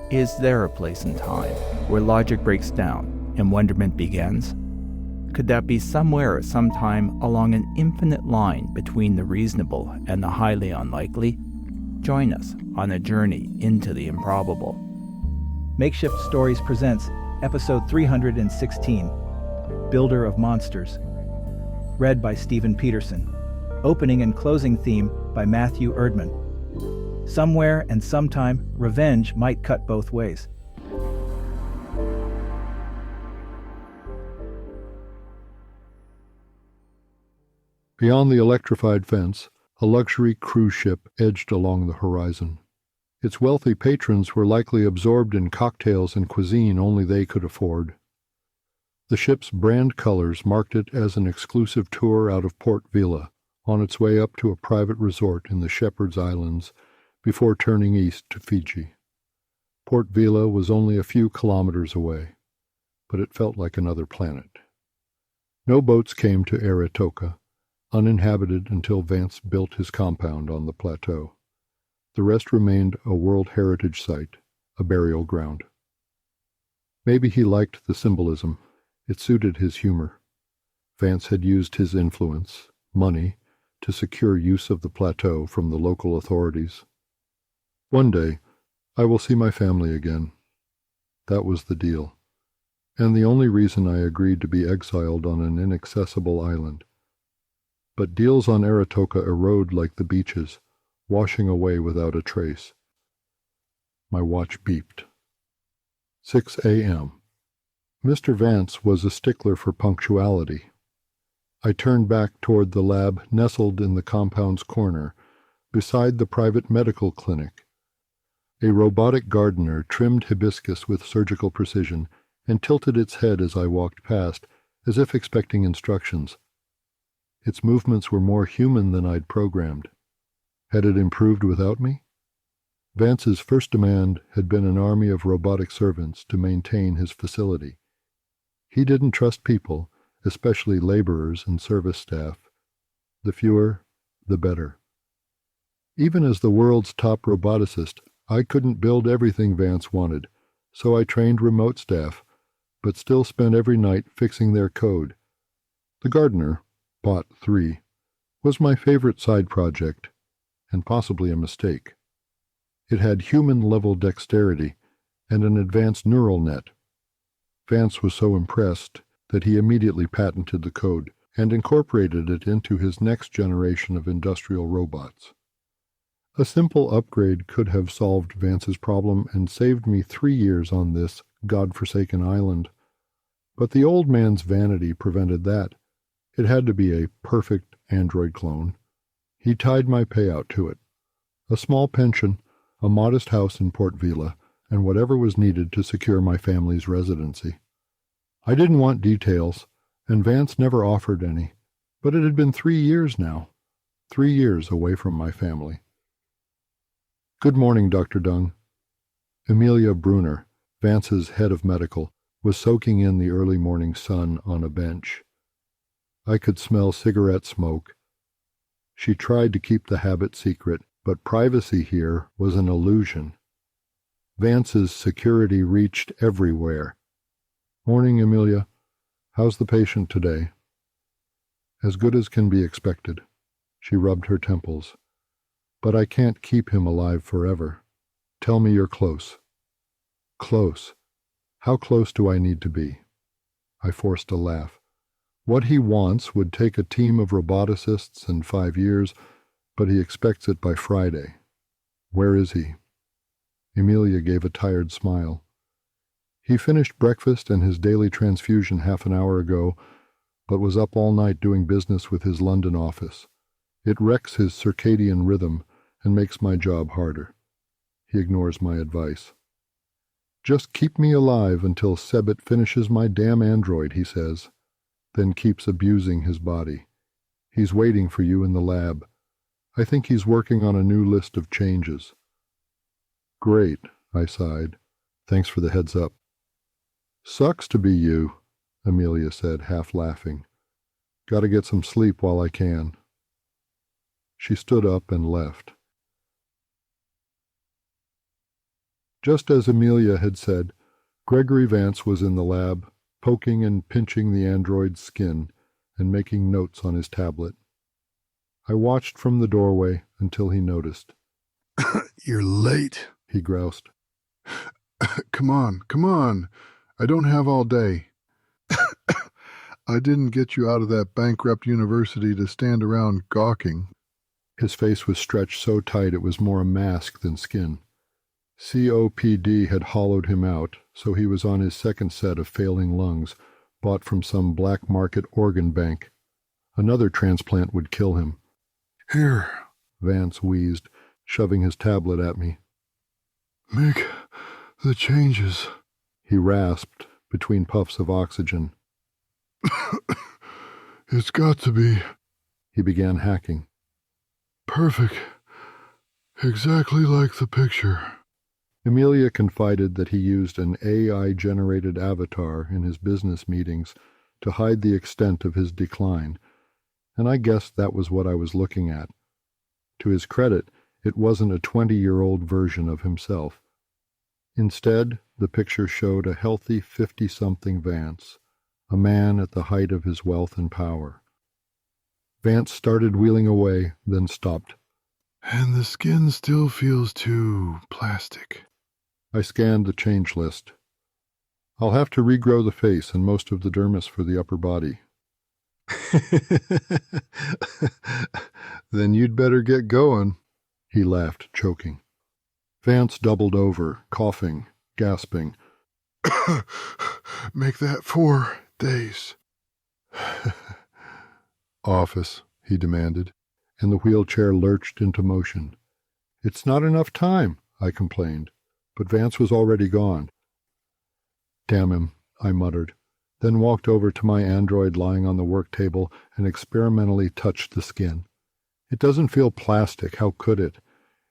Is there a place in time where logic breaks down and wonderment begins? Could that be somewhere at some time along an infinite line between the reasonable and the highly unlikely? Join us on a journey into the improbable. Makeshift Stories presents Episode 316, Builder of Monsters. Read by Stephen Peterson. Opening and closing theme by Matthew Erdman. Somewhere and sometime, revenge might cut both ways. Beyond the electrified fence, a luxury cruise ship edged along the horizon. Its wealthy patrons were likely absorbed in cocktails and cuisine only they could afford. The ship's brand colors marked it as an exclusive tour out of Port Vila, on its way up to a private resort in the Shepherd's Islands before turning east to Fiji. Port Vila was only a few kilometers away, but it felt like another planet. No boats came to Aratoka, uninhabited until Vance built his compound on the plateau. The rest remained a World Heritage Site, a burial ground. Maybe he liked the symbolism. It suited his humor. Vance had used his influence, money, to secure use of the plateau from the local authorities. One day, I will see my family again. That was the deal, and the only reason I agreed to be exiled on an inaccessible island. But deals on Aratoka erode like the beaches, washing away without a trace. My watch beeped. 6 a.m. Mr. Vance was a stickler for punctuality. I turned back toward the lab nestled in the compound's corner, beside the private medical clinic. A robotic gardener trimmed hibiscus with surgical precision and tilted its head as I walked past, as if expecting instructions. Its movements were more human than I'd programmed. Had it improved without me? Vance's first demand had been an army of robotic servants to maintain his facility. He didn't trust people, especially laborers and service staff. The fewer, the better. Even as the world's top roboticist, I couldn't build everything Vance wanted, so I trained remote staff, but still spent every night fixing their code. The gardener, Bot 3, was my favorite side project, and possibly a mistake. It had human-level dexterity and an advanced neural net. Vance was so impressed that he immediately patented the code and incorporated it into his next generation of industrial robots. A simple upgrade could have solved Vance's problem and saved me 3 years on this God-forsaken island. But the old man's vanity prevented that. It had to be a perfect android clone. He tied my payout to it. A small pension, a modest house in Port Vila, and whatever was needed to secure my family's residency. I didn't want details, and Vance never offered any, but it had been 3 years now. 3 years away from my family. Good morning, Dr. Deng. Amelia Brunner, Vance's head of medical, was soaking in the early morning sun on a bench. I could smell cigarette smoke. She tried to keep the habit secret, but privacy here was an illusion. Vance's security reached everywhere. Morning, Amelia. How's the patient today? As good as can be expected. She rubbed her temples. But I can't keep him alive forever. Tell me you're close. Close? How close do I need to be? I forced a laugh. What he wants would take a team of roboticists and 5 years, but he expects it by Friday. Where is he? Amelia gave a tired smile. He finished breakfast and his daily transfusion half an hour ago, but was up all night doing business with his London office. It wrecks his circadian rhythm and makes my job harder. He ignores my advice. Just keep me alive until Sebit finishes my damn android, he says, then keeps abusing his body. He's waiting for you in the lab. I think he's working on a new list of changes. Great, I sighed. Thanks for the heads up. Sucks to be you, Amelia said, half laughing. Gotta get some sleep while I can. She stood up and left. Just as Amelia had said, Gregory Vance was in the lab, poking and pinching the android's skin and making notes on his tablet. I watched from the doorway until he noticed. "You're late," he groused. Come on. I don't have all day. I didn't get you out of that bankrupt university to stand around gawking." His face was stretched so tight it was more a mask than skin. COPD had hollowed him out, so he was on his second set of failing lungs, bought from some black market organ bank. Another transplant would kill him. "Here," Vance wheezed, shoving his tablet at me. "Make the changes," he rasped between puffs of oxygen. "It's got to be He began hacking. perfect, exactly like the picture." Amelia confided that he used an AI-generated avatar in his business meetings to hide the extent of his decline, and I guessed that was what I was looking at. To his credit, it wasn't a 20-year-old version of himself. Instead, the picture showed a healthy 50-something Vance, a man at the height of his wealth and power. Vance started wheeling away, then stopped. "And the skin still feels too plastic." I scanned the change list. I'll have to regrow the face and most of the dermis for the upper body. "Then you'd better get going," he laughed, choking. Vance doubled over, coughing, gasping. "Make that 4 days." "Office," he demanded, and the wheelchair lurched into motion. "It's not enough time," I complained, but Vance was already gone. "Damn him," I muttered, then walked over to my android lying on the work table and experimentally touched the skin. "It doesn't feel plastic. How could it?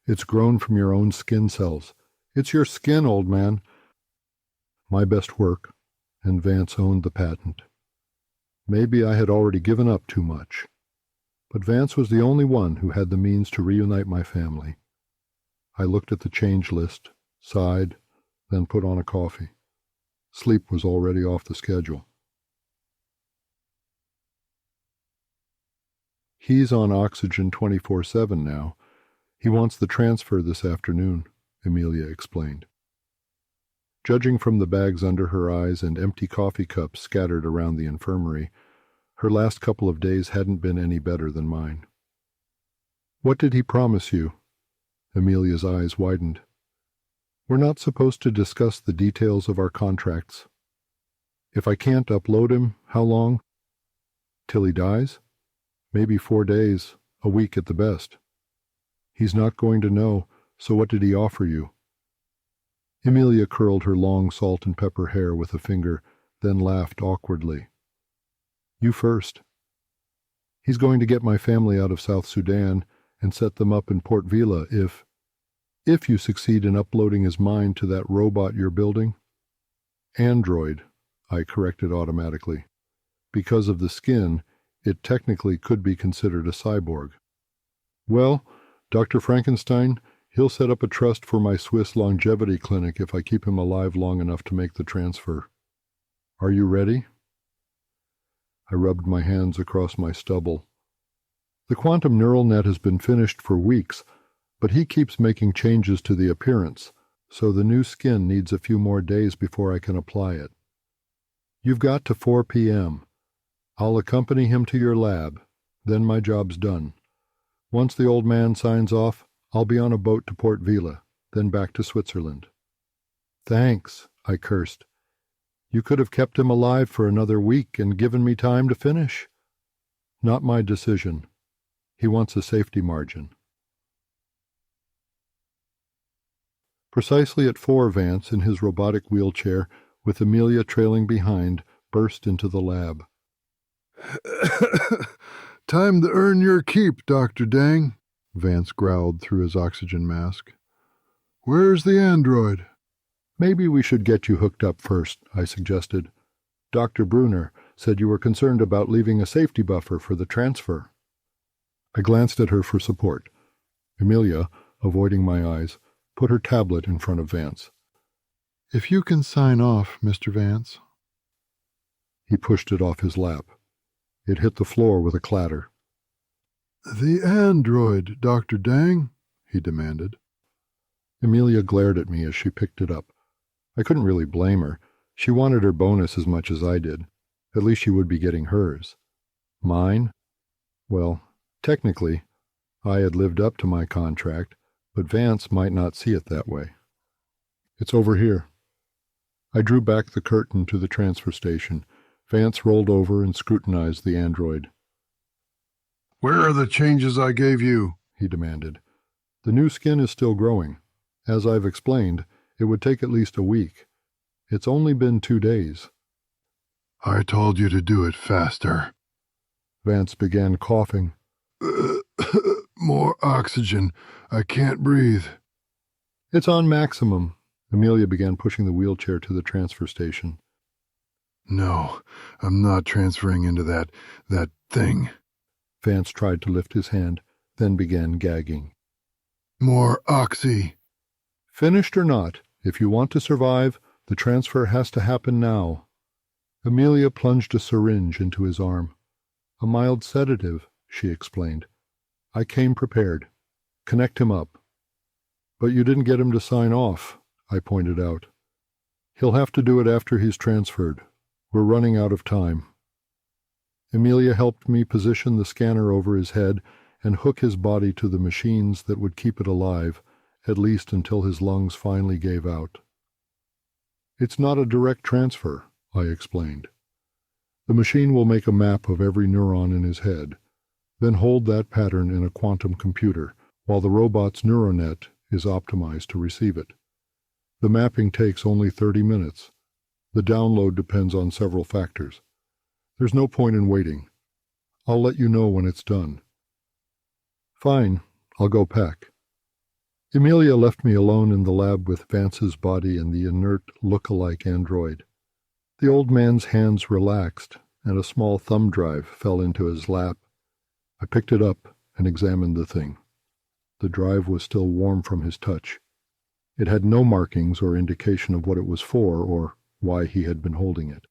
It's grown from your own skin cells. It's your skin, old man." My best work, and Vance owned the patent. Maybe I had already given up too much. But Vance was the only one who had the means to reunite my family. I looked at the change list, sighed, then put on a coffee. Sleep was already off the schedule. "He's on oxygen 24/7 now. He wants the transfer this afternoon," Amelia explained. Judging from the bags under her eyes and empty coffee cups scattered around the infirmary, her last couple of days hadn't been any better than mine. "What did he promise you?" Amelia's eyes widened. "We're not supposed to discuss the details of our contracts. If I can't upload him, how long? Till he dies? Maybe 4 days, a week at the best. He's not going to know, so what did he offer you?" Amelia curled her long salt and pepper hair with a finger, then laughed awkwardly. "You first." "He's going to get my family out of South Sudan and set them up in Port Vila if you succeed in uploading his mind to that robot you're building." "Android," I corrected automatically. Because of the skin, it technically could be considered a cyborg. "Well, Dr. Frankenstein, he'll set up a trust for my Swiss longevity clinic if I keep him alive long enough to make the transfer. Are you ready?" I rubbed my hands across my stubble. "The quantum neural net has been finished for weeks, but he keeps making changes to the appearance, so the new skin needs a few more days before I can apply it. You've got to 4 p.m. I'll accompany him to your lab, then my job's done. Once the old man signs off, I'll be on a boat to Port Vila, then back to Switzerland." "Thanks," I cursed. "You could have kept him alive for another week and given me time to finish." "Not my decision. He wants a safety margin." Precisely at 4, Vance, in his robotic wheelchair, with Amelia trailing behind, burst into the lab. "Time to earn your keep, Dr. Deng," Vance growled through his oxygen mask. "Where's the android?" "Maybe we should get you hooked up first," I suggested. "Dr. Brunner said you were concerned about leaving a safety buffer for the transfer." I glanced at her for support. Amelia, avoiding my eyes, put her tablet in front of Vance. If you can sign off, Mr. Vance. He pushed it off his lap. It hit the floor with a clatter. The android, Dr. Deng, he demanded. Amelia glared at me as she picked it up. I couldn't really blame her. She wanted her bonus as much as I did. At least she would be getting hers. Mine? Well, technically, I had lived up to my contract, but Vance might not see it that way. It's over here. I drew back the curtain to the transfer station. Vance rolled over and scrutinized the android. Where are the changes I gave you? He demanded. The new skin is still growing. As I've explained, it would take at least a week. It's only been 2 days. I told you to do it faster. Vance began coughing. More oxygen. I can't breathe. It's on maximum. Amelia began pushing the wheelchair to the transfer station. No, I'm not transferring into that thing. Vance tried to lift his hand, then began gagging. More oxy. Finished or not, if you want to survive, the transfer has to happen now. Amelia plunged a syringe into his arm. A mild sedative, she explained. I came prepared. Connect him up. But you didn't get him to sign off, I pointed out. He'll have to do it after he's transferred. We're running out of time. Amelia helped me position the scanner over his head and hook his body to the machines that would keep it alive, at least until his lungs finally gave out. It's not a direct transfer, I explained. The machine will make a map of every neuron in his head, then hold that pattern in a quantum computer, while the robot's neuronet is optimized to receive it. The mapping takes only 30 minutes. The download depends on several factors. There's no point in waiting. I'll let you know when it's done. Fine, I'll go pack. Amelia left me alone in the lab with Vance's body and the inert look-alike android. The old man's hands relaxed, and a small thumb drive fell into his lap. I picked it up and examined the thing. The drive was still warm from his touch. It had no markings or indication of what it was for or why he had been holding it.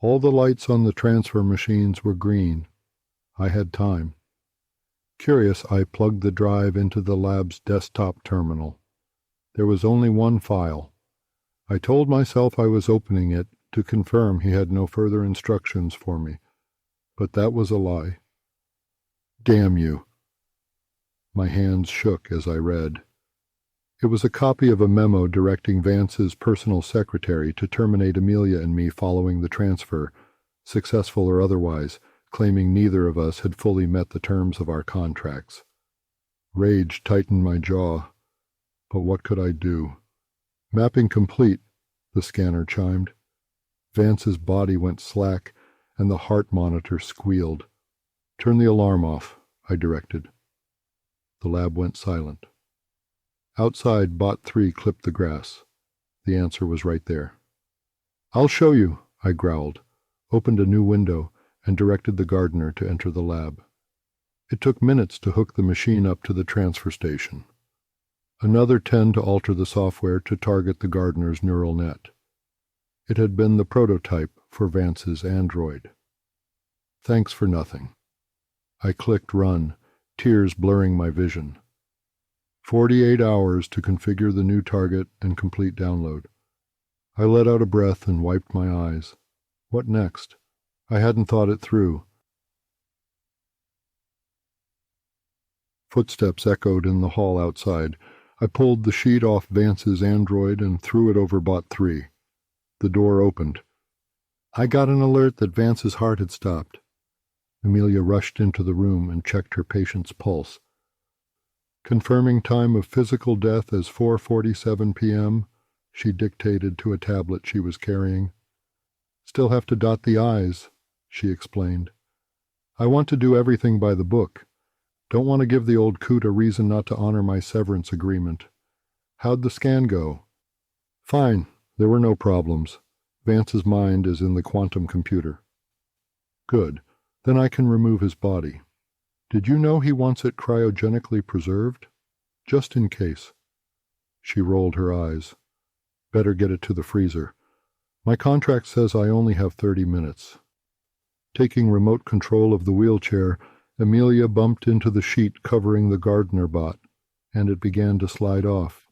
All the lights on the transfer machines were green. I had time. Curious, I plugged the drive into the lab's desktop terminal. There was only one file. I told myself I was opening it to confirm he had no further instructions for me, but that was a lie. Damn you. My hands shook as I read. It was a copy of a memo directing Vance's personal secretary to terminate Amelia and me following the transfer, successful or otherwise, claiming neither of us had fully met the terms of our contracts. Rage tightened my jaw, but what could I do? Mapping complete, the scanner chimed. Vance's body went slack, and the heart monitor squealed. Turn the alarm off, I directed. The lab went silent. Outside, Bot 3 clipped the grass. The answer was right there. I'll show you, I growled, opened a new window, and directed the gardener to enter the lab. It took minutes to hook the machine up to the transfer station. Another 10 to alter the software to target the gardener's neural net. It had been the prototype for Vance's android. Thanks for nothing. I clicked run, tears blurring my vision. 48 hours to configure the new target and complete download. I let out a breath and wiped my eyes. What next? I hadn't thought it through. Footsteps echoed in the hall outside. I pulled the sheet off Vance's android and threw it over Bot 3. The door opened. I got an alert that Vance's heart had stopped. Amelia rushed into the room and checked her patient's pulse. Confirming time of physical death as 4:47 p.m., she dictated to a tablet she was carrying. Still have to dot the I's, she explained. I want to do everything by the book. Don't want to give the old coot a reason not to honor my severance agreement. How'd the scan go? Fine. There were no problems. Vance's mind is in the quantum computer. Good. Then I can remove his body. Did you know he wants it cryogenically preserved? Just in case. She rolled her eyes. Better get it to the freezer. My contract says I only have 30 minutes. Taking remote control of the wheelchair, Amelia bumped into the sheet covering the gardener bot, and it began to slide off.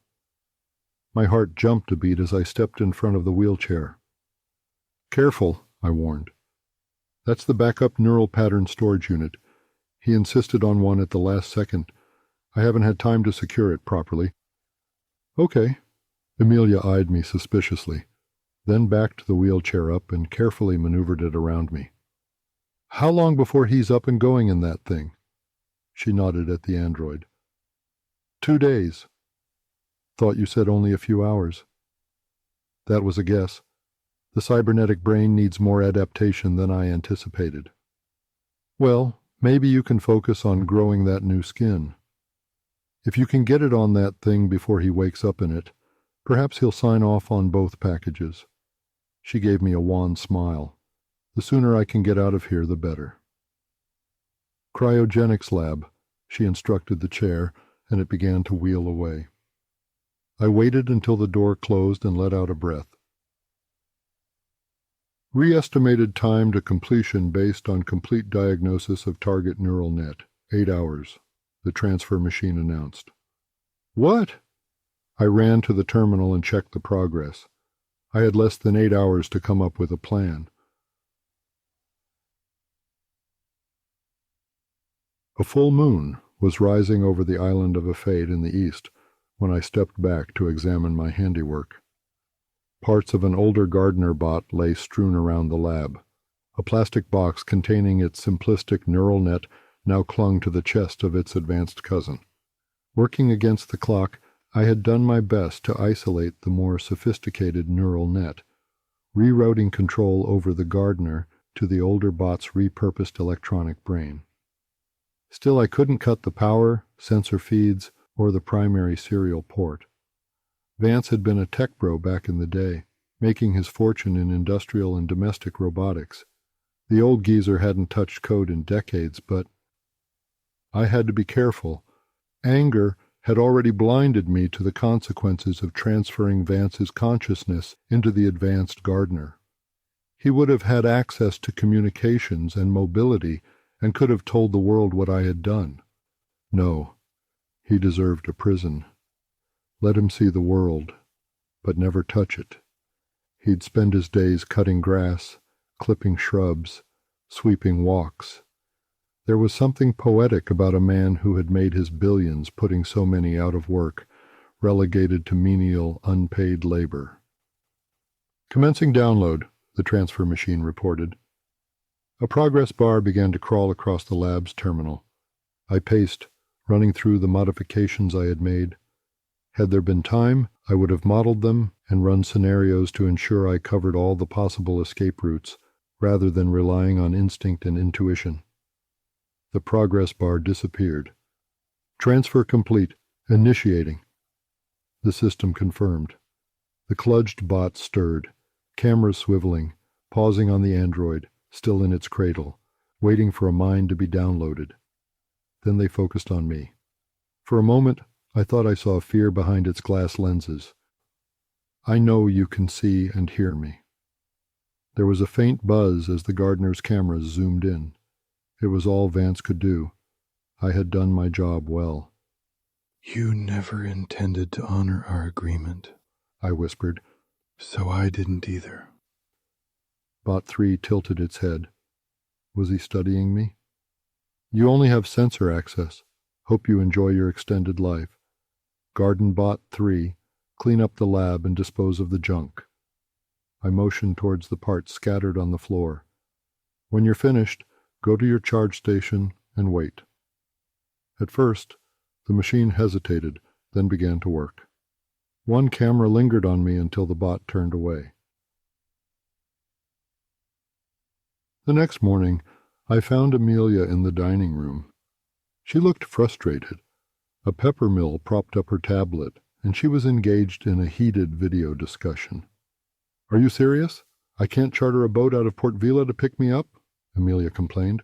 My heart jumped a beat as I stepped in front of the wheelchair. Careful, I warned. That's the backup neural pattern storage unit. He insisted on one at the last second. I haven't had time to secure it properly. Okay. Amelia eyed me suspiciously, then backed the wheelchair up and carefully maneuvered it around me. How long before he's up and going in that thing? She nodded at the android. 2 days. Thought you said only a few hours. That was a guess. The cybernetic brain needs more adaptation than I anticipated. Well, maybe you can focus on growing that new skin. If you can get it on that thing before he wakes up in it, perhaps he'll sign off on both packages. She gave me a wan smile. The sooner I can get out of here, the better. Cryogenics lab, she instructed the chair, and it began to wheel away. I waited until the door closed and let out a breath. Re-estimated time to completion based on complete diagnosis of target neural net, 8 hours, the transfer machine announced. What? I ran to the terminal and checked the progress. I had less than 8 hours to come up with a plan. A full moon was rising over the island of Afade in the east when I stepped back to examine my handiwork. Parts of an older gardener bot lay strewn around the lab. A plastic box containing its simplistic neural net now clung to the chest of its advanced cousin. Working against the clock, I had done my best to isolate the more sophisticated neural net, rerouting control over the gardener to the older bot's repurposed electronic brain. Still, I couldn't cut the power, sensor feeds, or the primary serial port. Vance had been a tech bro back in the day, making his fortune in industrial and domestic robotics. The old geezer hadn't touched code in decades, but I had to be careful. Anger had already blinded me to the consequences of transferring Vance's consciousness into the advanced gardener. He would have had access to communications and mobility and could have told the world what I had done. No, he deserved a prison. Let him see the world, but never touch it. He'd spend his days cutting grass, clipping shrubs, sweeping walks. There was something poetic about a man who had made his billions putting so many out of work, relegated to menial, unpaid labor. Commencing download, the transfer machine reported. A progress bar began to crawl across the lab's terminal. I paced, running through the modifications I had made. Had there been time, I would have modeled them and run scenarios to ensure I covered all the possible escape routes, rather than relying on instinct and intuition. The progress bar disappeared. Transfer complete. Initiating. The system confirmed. The kludged bot stirred, cameras swiveling, pausing on the android, still in its cradle, waiting for a mind to be downloaded. Then they focused on me. For a moment, I thought I saw fear behind its glass lenses. I know you can see and hear me. There was a faint buzz as the gardener's cameras zoomed in. It was all Vance could do. I had done my job well. You never intended to honor our agreement, I whispered. So I didn't either. Bot 3 tilted its head. Was he studying me? You only have sensor access. Hope you enjoy your extended life. Garden Bot 3, clean up the lab and dispose of the junk. I motioned towards the parts scattered on the floor. When you're finished, go to your charge station and wait. At first, the machine hesitated, then began to work. One camera lingered on me until the bot turned away. The next morning, I found Amelia in the dining room. She looked frustrated. A pepper mill propped up her tablet, and she was engaged in a heated video discussion. Are you serious? I can't charter a boat out of Port Vila to pick me up? Amelia complained.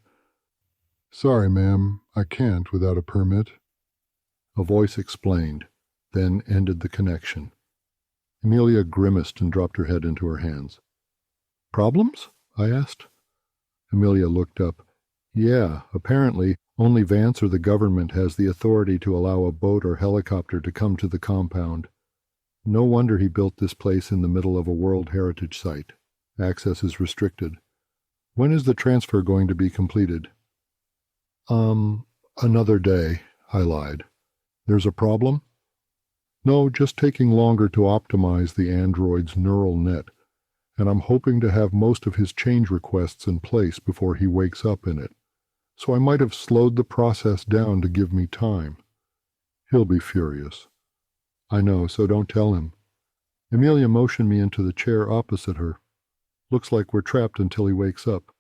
Sorry, ma'am, I can't without a permit. A voice explained, then ended the connection. Amelia grimaced and dropped her head into her hands. Problems? I asked. Amelia looked up. Yeah, apparently only Vance or the government has the authority to allow a boat or helicopter to come to the compound. No wonder he built this place in the middle of a World Heritage Site. Access is restricted. When is the transfer going to be completed? Another day, I lied. There's a problem? No, just taking longer to optimize the android's neural net, and I'm hoping to have most of his change requests in place before he wakes up in it. So I might have slowed the process down to give me time. He'll be furious. I know, so don't tell him. Amelia motioned me into the chair opposite her. Looks like we're trapped until he wakes up.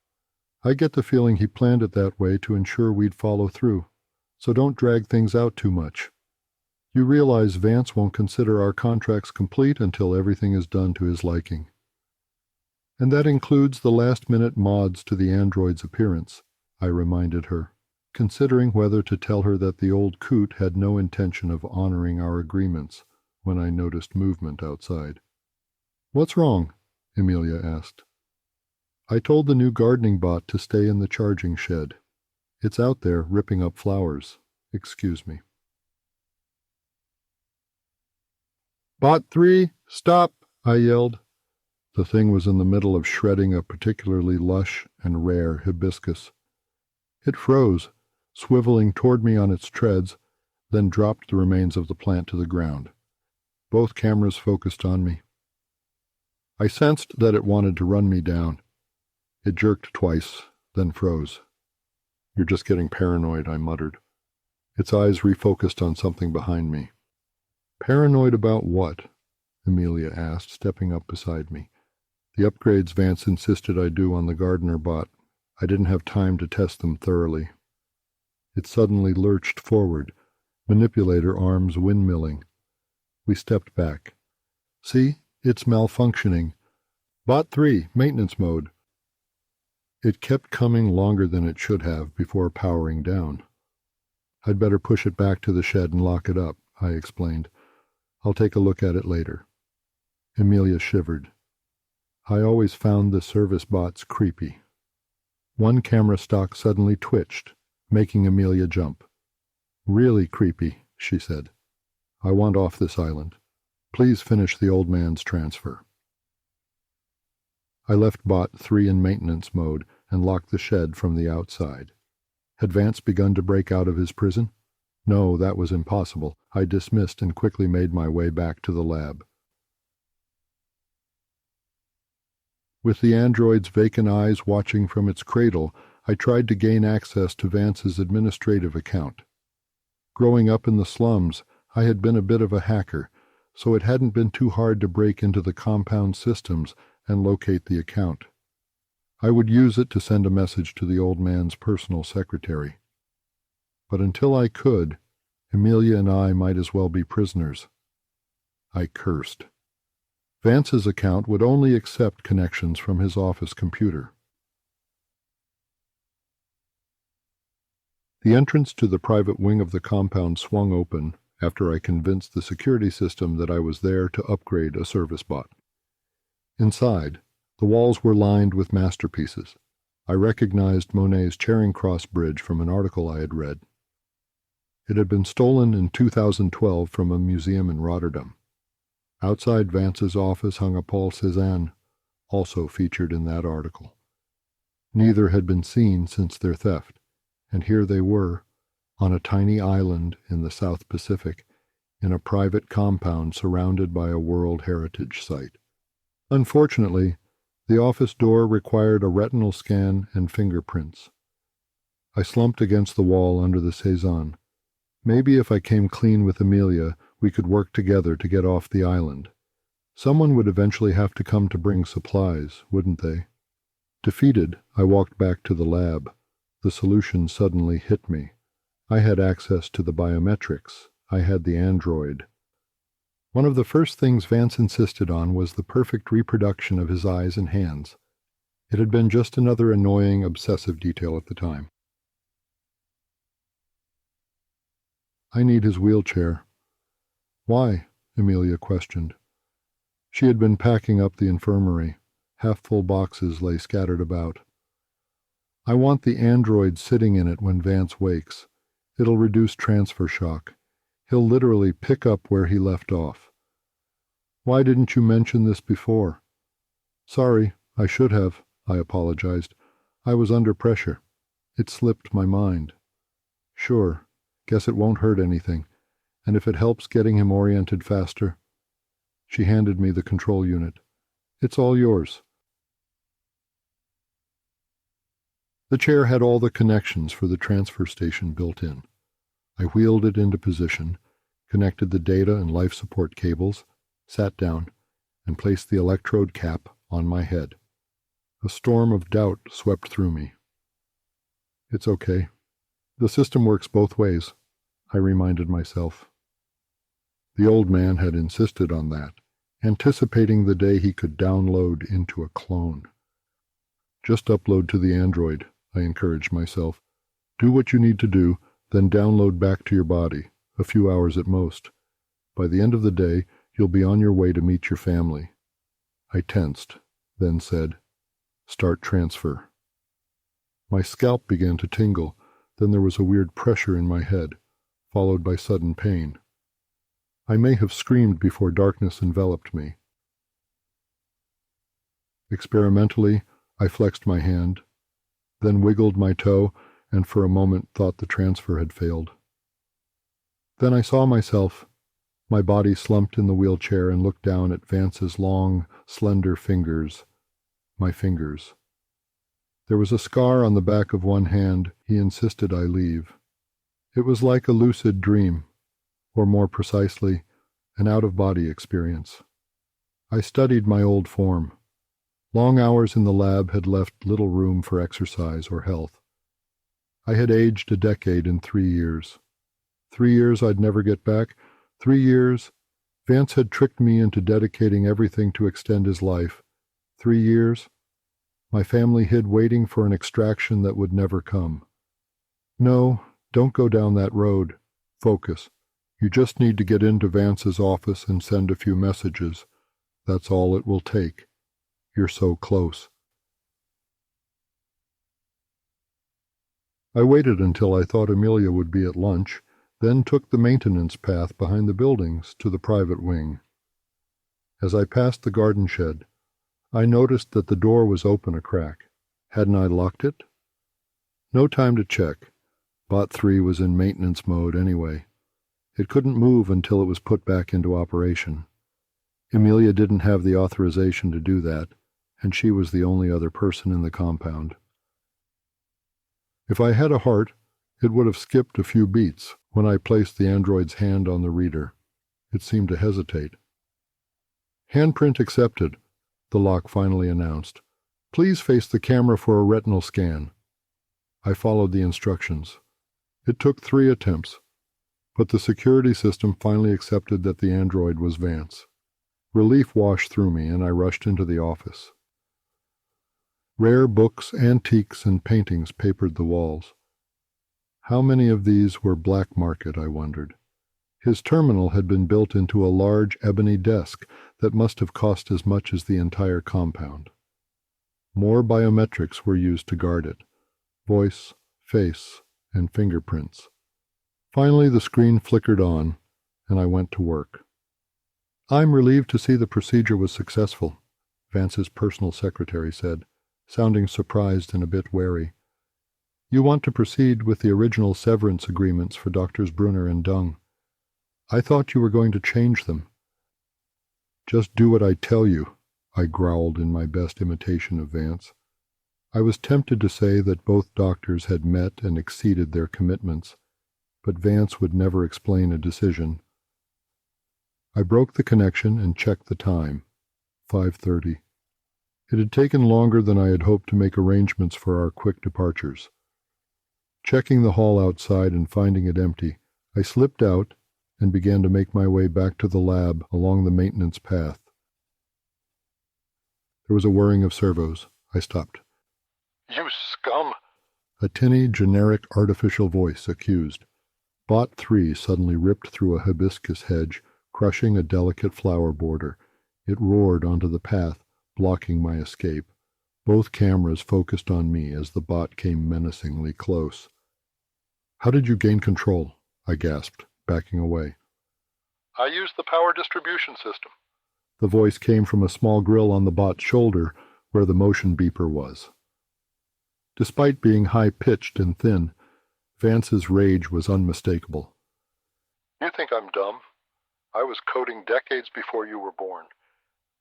I get the feeling he planned it that way to ensure we'd follow through, so don't drag things out too much. You realize Vance won't consider our contracts complete until everything is done to his liking. And that includes the last-minute mods to the android's appearance, I reminded her, considering whether to tell her that the old coot had no intention of honoring our agreements when I noticed movement outside. What's wrong? Amelia asked. I told the new gardening bot to stay in the charging shed. It's out there ripping up flowers. Excuse me. Bot 3, stop! I yelled. The thing was in the middle of shredding a particularly lush and rare hibiscus. It froze, swiveling toward me on its treads, then dropped the remains of the plant to the ground. Both cameras focused on me. I sensed that it wanted to run me down. It jerked twice, then froze. You're just getting paranoid, I muttered. Its eyes refocused on something behind me. Paranoid about what? Amelia asked, stepping up beside me. The upgrades Vance insisted I do on the gardener bot. I didn't have time to test them thoroughly. It suddenly lurched forward, manipulator arms windmilling. We stepped back. See, it's malfunctioning. Bot 3, maintenance mode. It kept coming longer than it should have before powering down. I'd better push it back to the shed and lock it up, I explained. I'll take a look at it later. Amelia shivered. I always found the service bots creepy. One camera stock suddenly twitched, making Amelia jump. Really creepy, she said. I want off this island. Please finish the old man's transfer. I left bot 3 in maintenance mode and locked the shed from the outside. Had Vance begun to break out of his prison? No, that was impossible. I dismissed and quickly made my way back to the lab. With the android's vacant eyes watching from its cradle, I tried to gain access to Vance's administrative account. Growing up in the slums, I had been a bit of a hacker, so it hadn't been too hard to break into the compound systems and locate the account. I would use it to send a message to the old man's personal secretary. But until I could, Amelia and I might as well be prisoners. I cursed. Vance's account would only accept connections from his office computer. The entrance to the private wing of the compound swung open after I convinced the security system that I was there to upgrade a service bot. Inside, the walls were lined with masterpieces. I recognized Monet's Charing Cross Bridge from an article I had read. It had been stolen in 2012 from a museum in Rotterdam. Outside Vance's office hung a Paul Cézanne, also featured in that article. Neither had been seen since their theft, and here they were, on a tiny island in the South Pacific, in a private compound surrounded by a World Heritage Site. Unfortunately, the office door required a retinal scan and fingerprints. I slumped against the wall under the Cézanne. Maybe if I came clean with Amelia, we could work together to get off the island. Someone would eventually have to come to bring supplies, wouldn't they? Defeated, I walked back to the lab. The solution suddenly hit me. I had access to the biometrics. I had the android. One of the first things Vance insisted on was the perfect reproduction of his eyes and hands. It had been just another annoying, obsessive detail at the time. I need his wheelchair. Why? Amelia questioned. She had been packing up the infirmary. Half-full boxes lay scattered about. I want the android sitting in it when Vance wakes. It'll reduce transfer shock. He'll literally pick up where he left off. Why didn't you mention this before? Sorry, I should have, I apologized. I was under pressure. It slipped my mind. Sure, guess it won't hurt anything. And if it helps getting him oriented faster. She handed me the control unit. It's all yours. The chair had all the connections for the transfer station built in. I wheeled it into position, connected the data and life support cables, sat down, and placed the electrode cap on my head. A storm of doubt swept through me. It's okay. The system works both ways, I reminded myself. The old man had insisted on that, anticipating the day he could download into a clone. Just upload to the android, I encouraged myself. Do what you need to do, then download back to your body, a few hours at most. By the end of the day, you'll be on your way to meet your family. I tensed, then said, Start transfer. My scalp began to tingle, then there was a weird pressure in my head, followed by sudden pain. I may have screamed before darkness enveloped me. Experimentally, I flexed my hand, then wiggled my toe, and for a moment thought the transfer had failed. Then I saw myself. My body slumped in the wheelchair and looked down at Vance's long, slender fingers. My fingers. There was a scar on the back of one hand. He insisted I leave. It was like a lucid dream, or more precisely, an out-of-body experience. I studied my old form. Long hours in the lab had left little room for exercise or health. I had aged a decade in 3 years. 3 years I'd never get back. 3 years. Vance had tricked me into dedicating everything to extend his life. 3 years. My family hid waiting for an extraction that would never come. No, don't go down that road. Focus. You just need to get into Vance's office and send a few messages. That's all it will take. You're so close. I waited until I thought Amelia would be at lunch, then took the maintenance path behind the buildings to the private wing. As I passed the garden shed, I noticed that the door was open a crack. Hadn't I locked it? No time to check. Bot 3 was in maintenance mode anyway. It couldn't move until it was put back into operation. Amelia didn't have the authorization to do that, and she was the only other person in the compound. If I had a heart, it would have skipped a few beats when I placed the android's hand on the reader. It seemed to hesitate. Handprint accepted, the lock finally announced. Please face the camera for a retinal scan. I followed the instructions. It took 3 attempts, but the security system finally accepted that the android was Vance. Relief washed through me, and I rushed into the office. Rare books, antiques, and paintings papered the walls. How many of these were black market, I wondered. His terminal had been built into a large ebony desk that must have cost as much as the entire compound. More biometrics were used to guard it: voice, face, and fingerprints. Finally, the screen flickered on, and I went to work. I'm relieved to see the procedure was successful, Vance's personal secretary said, sounding surprised and a bit wary. You want to proceed with the original severance agreements for Drs. Brunner and Dung. I thought you were going to change them. Just do what I tell you, I growled in my best imitation of Vance. I was tempted to say that both doctors had met and exceeded their commitments, but Vance would never explain a decision. I broke the connection and checked the time. 5:30. It had taken longer than I had hoped to make arrangements for our quick departures. Checking the hall outside and finding it empty, I slipped out and began to make my way back to the lab along the maintenance path. There was a whirring of servos. I stopped. You scum! A tinny, generic, artificial voice accused. Bot 3 suddenly ripped through a hibiscus hedge, crushing a delicate flower border. It roared onto the path, blocking my escape. Both cameras focused on me as the bot came menacingly close. "How did you gain control?" I gasped, backing away. "I used the power distribution system." The voice came from a small grill on the bot's shoulder where the motion beeper was. Despite being high-pitched and thin, Vance's rage was unmistakable. "You think I'm dumb? I was coding decades before you were born.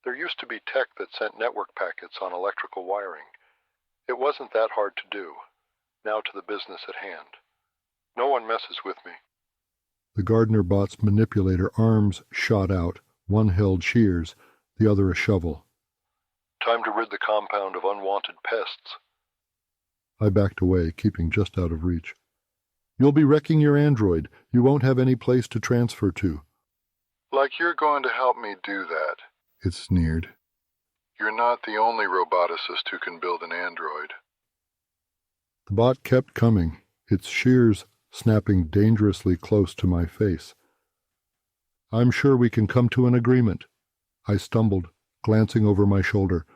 There used to be tech that sent network packets on electrical wiring. It wasn't that hard to do. Now to the business at hand. No one messes with me." The Gardner bot's manipulator arms shot out. One held shears, the other a shovel. "Time to rid the compound of unwanted pests." I backed away, keeping just out of reach. "You'll be wrecking your android. You won't have any place to transfer to." "Like you're going to help me do that," it sneered. "You're not the only roboticist who can build an android." The bot kept coming, its shears snapping dangerously close to my face. "I'm sure we can come to an agreement." I stumbled, glancing over my shoulder.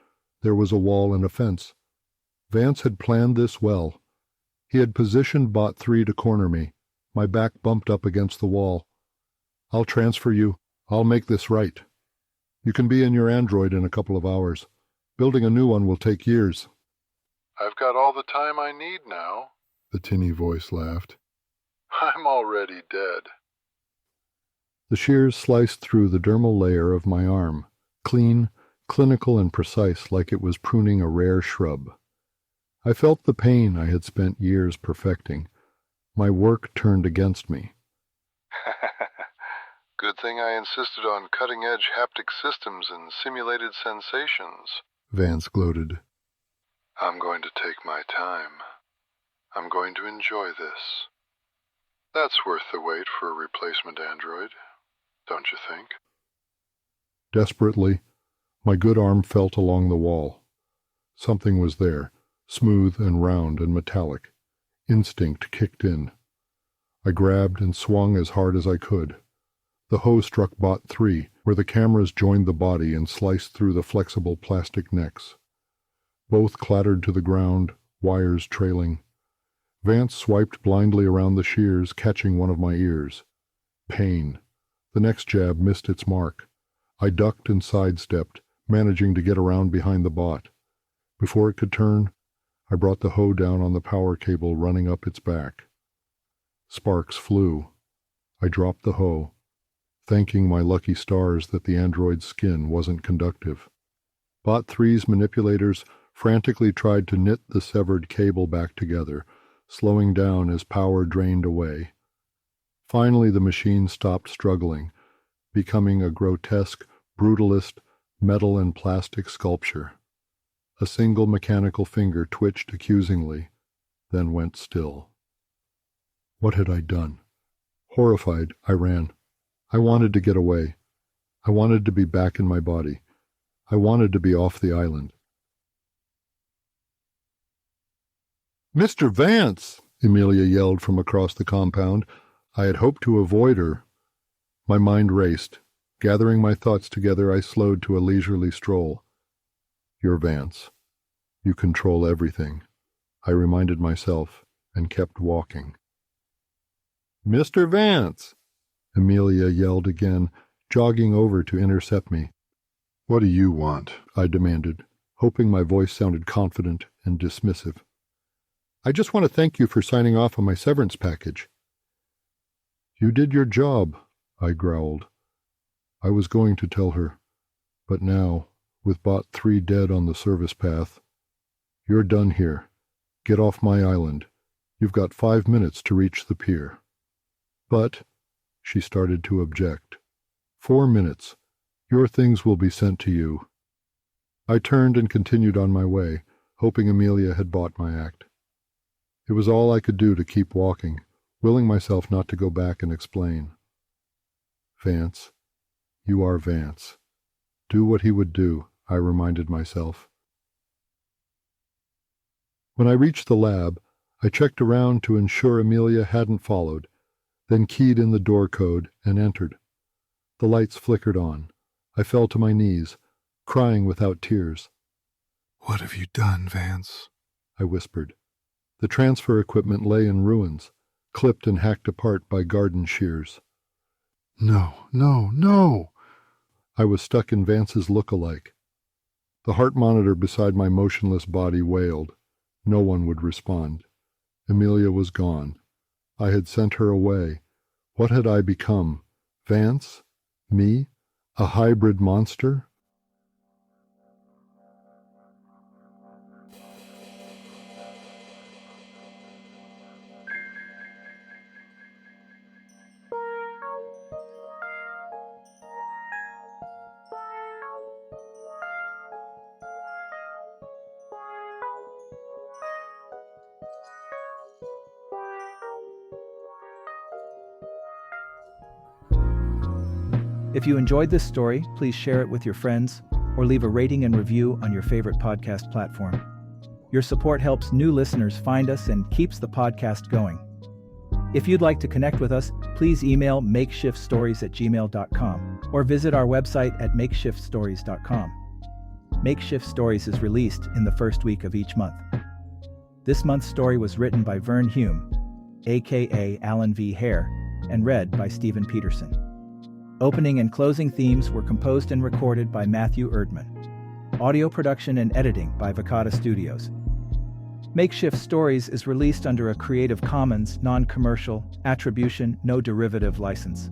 There was a wall and a fence. Vance had planned this well. He had positioned Bot 3 to corner me. My back bumped up against the wall. "I'll transfer you. I'll make this right. You can be in your android in a couple of hours. Building a new one will take years." "I've got all the time I need now," the tinny voice laughed. "I'm already dead." The shears sliced through the dermal layer of my arm, clean, clinical and precise, like it was pruning a rare shrub. I felt the pain I had spent years perfecting. My work turned against me. "Good thing I insisted on cutting-edge haptic systems and simulated sensations," Vance gloated. "I'm going to take my time. I'm going to enjoy this. That's worth the wait for a replacement android, don't you think?" Desperately, my good arm felt along the wall. Something was there, smooth and round and metallic. Instinct kicked in. I grabbed and swung as hard as I could. The hoe struck Bot 3, where the cameras joined the body and sliced through the flexible plastic necks. Both clattered to the ground, wires trailing. Vance swiped blindly around the shears, catching one of my ears. Pain. The next jab missed its mark. I ducked and sidestepped, managing to get around behind the bot. Before it could turn, I brought the hoe down on the power cable running up its back. Sparks flew. I dropped the hoe, thanking my lucky stars that the android's skin wasn't conductive. Bot 3's manipulators frantically tried to knit the severed cable back together, slowing down as power drained away. Finally, the machine stopped struggling, becoming a grotesque, brutalist, metal and plastic sculpture. A single mechanical finger twitched accusingly, then went still. What had I done? Horrified, I ran. I wanted to get away. I wanted to be back in my body. I wanted to be off the island. "Mr. Vance!" Amelia yelled from across the compound. I had hoped to avoid her. My mind raced. Gathering my thoughts together, I slowed to a leisurely stroll. "You're Vance. You control everything," I reminded myself, and kept walking. "Mr. Vance!" Amelia yelled again, jogging over to intercept me. "What do you want?" I demanded, hoping my voice sounded confident and dismissive. "I just want to thank you for signing off on my severance package." "You did your job," I growled. I was going to tell her, but now, with Bot 3 dead on the service path, "You're done here. Get off my island. You've got 5 minutes to reach the pier." "But," she started to object. 4 minutes. Your things will be sent to you." I turned and continued on my way, hoping Amelia had bought my act. It was all I could do to keep walking, willing myself not to go back and explain. Vance, you are Vance. Do what he would do, I reminded myself. When I reached the lab, I checked around to ensure Amelia hadn't followed, then keyed in the door code and entered. The lights flickered on. I fell to my knees, crying without tears. "What have you done, Vance?" I whispered. The transfer equipment lay in ruins, clipped and hacked apart by garden shears. "No, no, no!" I was stuck in Vance's look-alike. The heart monitor beside my motionless body wailed. No one would respond. Amelia was gone. I had sent her away. What had I become? Vance? Me? A hybrid monster? If you enjoyed this story, please share it with your friends or leave a rating and review on your favorite podcast platform. Your support helps new listeners find us and keeps the podcast going. If you'd like to connect with us, please email makeshiftstories@gmail.com or visit our website at makeshiftstories.com. Makeshift Stories is released in the first week of each month. This month's story was written by Vern Hume, aka Alan V. Hare, and read by Stephen Peterson. Opening and closing themes were composed and recorded by Matthew Erdman. Audio production and editing by Vicata Studios. Makeshift Stories is released under a Creative Commons, non-commercial, attribution, no derivative license.